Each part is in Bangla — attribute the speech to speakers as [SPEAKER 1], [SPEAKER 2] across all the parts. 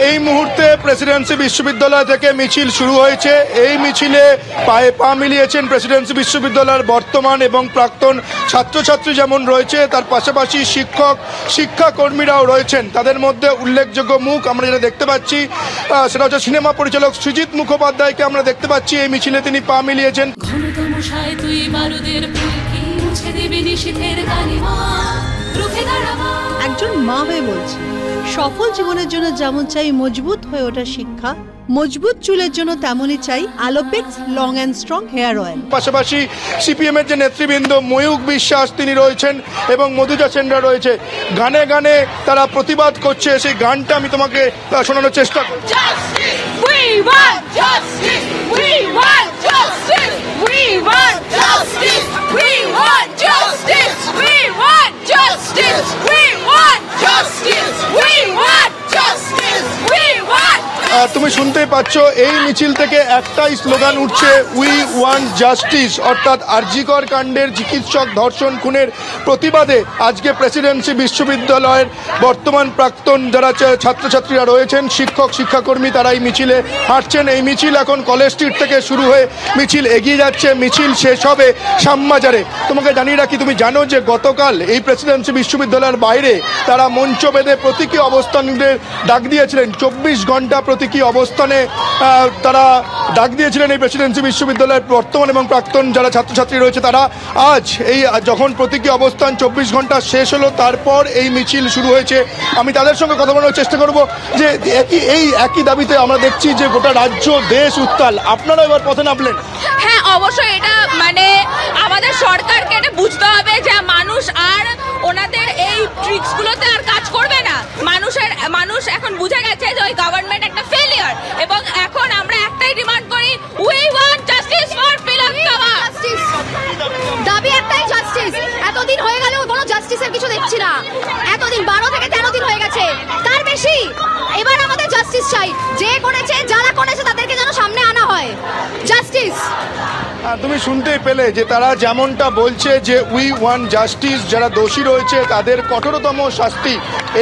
[SPEAKER 1] এই মুহূর্তে প্রেসিডেন্সি বিশ্ববিদ্যালয় থেকে মিছিল শুরু হয়েছে। এই মিছিলে পায়ে পা মিলিয়েছেন প্রেসিডেন্সি বিশ্ববিদ্যালয়ের বর্তমান এবং প্রাক্তন ছাত্রছাত্রী যেমন রয়েছে, তার পাশাপাশি শিক্ষাকর্মীরাও রয়েছেন। তাদের মধ্যে উল্লেখযোগ্য মুখ আমরা যেটা দেখতে পাচ্ছি সেটা হচ্ছে সিনেমা পরিচালক সৃজিত মুখোপাধ্যায়কে আমরা দেখতে পাচ্ছি। এই মিছিলে তিনি পা মিলিয়েছেন।
[SPEAKER 2] একজন মা হয়ে বলছি, সফল জীবনের জন্য যেমন চাই মজবুত হয়ে ওঠা শিক্ষা, মজবুত চুলের জন্য তেমনই চাই Alopex long and strong hair oil.
[SPEAKER 1] পাশাপাশি সিপিএম এর যে নেতৃবৃন্দ ময়ূক বিশ্বাস তিনি রয়েছেন এবং মধুজা সেনরা রয়েছে, গানে গানে তারা প্রতিবাদ করছে। সেই গানটা আমি তোমাকে শোনানোর চেষ্টা করছি। তুমি শুনতেই পাচ্ছ, এই মিছিল থেকে একটাই স্লোগান উঠছে, উই ওয়ান্ট জাস্টিস। অর্থাৎ আরজিকর কাণ্ডের চিকিৎসক ধর্ষণ খুনের প্রতিবাদে আজকে প্রেসিডেন্সি বিশ্ববিদ্যালয়ের বর্তমান প্রাক্তন যারা ছাত্রছাত্রীরা রয়েছেন, শিক্ষক শিক্ষাকর্মী, তারা এই মিছিলে হাঁটছেন। এই মিছিল এখন কলেজ স্ট্রিট থেকে শুরু হয়ে মিছিল এগিয়ে যাচ্ছে। মিছিল শেষ হবে শ্যামবাজারে। তোমাকে জানিয়ে রাখি, তুমি জানো যে গতকাল এই প্রেসিডেন্সি বিশ্ববিদ্যালয়ের বাইরে তারা মঞ্চ বেঁধে প্রতীকী অবস্থানের ডাক দিয়েছিলেন। 24 ঘন্টা প্রতীকী অবস্থানে তারা ডাক দিয়েছিলেন এই প্রেসিডেন্সি বিশ্ববিদ্যালয়ের বর্তমান এবং প্রাক্তন যারা ছাত্রছাত্রী রয়েছে তারা। আজ এই যখন প্রতীকী অবস্থান 24 ঘন্টা শেষ হলো, তারপর এই মিছিল শুরু হয়েছে। আমি তাদের সঙ্গে কথা বলার চেষ্টা করব যে একই দাবিতে আমরা দেখছি যে গোটা রাজ্য দেশ উত্তাল। আপনারা এবার পথে নামলেন।
[SPEAKER 3] হ্যাঁ, অবশ্যই এটা আমাদের সরকারকে এটা বুঝতে হবে যে মানুষ আর ওনাদের এই ট্রিক্সগুলোতে আর কাজ করবে না। মানুষ এখন বুঝে গেছে যে ওই গভর্নমেন্ট একটা ফেলিয়ার, এবং এখন আমরা একটাই ডিমান্ড করি, উই ওয়ান্ট জাস্টিস ফর তিলোত্তমা।
[SPEAKER 4] দাবি একটাই, জাস্টিস। এতদিন হয়ে গেলেও কোনো জাস্টিসের কিছু দেখছি না। এতদিন 12 থেকে 13 দিন হয়ে গেছে, তার বেশি। এবার আমাদের জাস্টিস চাই। যে করেছে, যারা করেছে তাদেরকে যেন সামনে আনা হয়। জাস্টিস।
[SPEAKER 1] তুমি শুনতেই পেলে যে তারা যেমনটা বলছে যে উই ওয়ান্ট জাস্টিস, যারা দোষী রয়েছে তাদের কঠোরতম শাস্তি।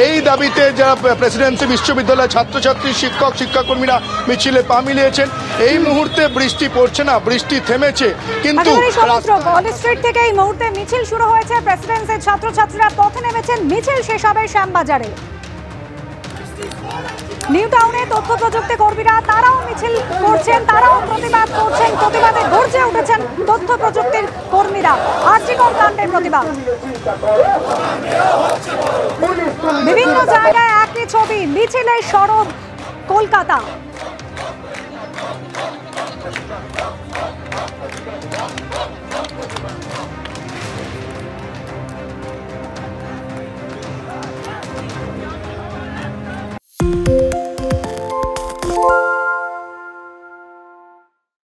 [SPEAKER 1] এই দাবিতে যারা প্রেসিডেন্সি বিশ্ববিদ্যালয়ের ছাত্রছাত্রী শিক্ষক শিক্ষাকর্মীরা মিছিলে পা মিলিয়েছেন। এই মুহূর্তে বৃষ্টি পড়ছে না, বৃষ্টি থেমেছে, কিন্তু
[SPEAKER 5] কলেজ স্ট্রিট থেকে এই মুহূর্তে মিছিল শুরু হয়েছে। প্রেসিডেন্সির ছাত্রছাত্রীরা পথে নেমেছেন। মিছিল শেষ হবে শ্যামবাজারে। নিউ টাউনে তথ্য প্রযুক্তি কর্মীরা তারাও মিছিল করছেন, তারাও প্রতিবাদ করছেন। প্রতিবাদে গর্জে উঠেছেন তথ্য প্রযুক্তির কর্মীরা। আরজিকর কাণ্ডের প্রতিবাদ। বিভিন্ন জায়গায় একই ছবি, মিছিলের সরব কলকাতা।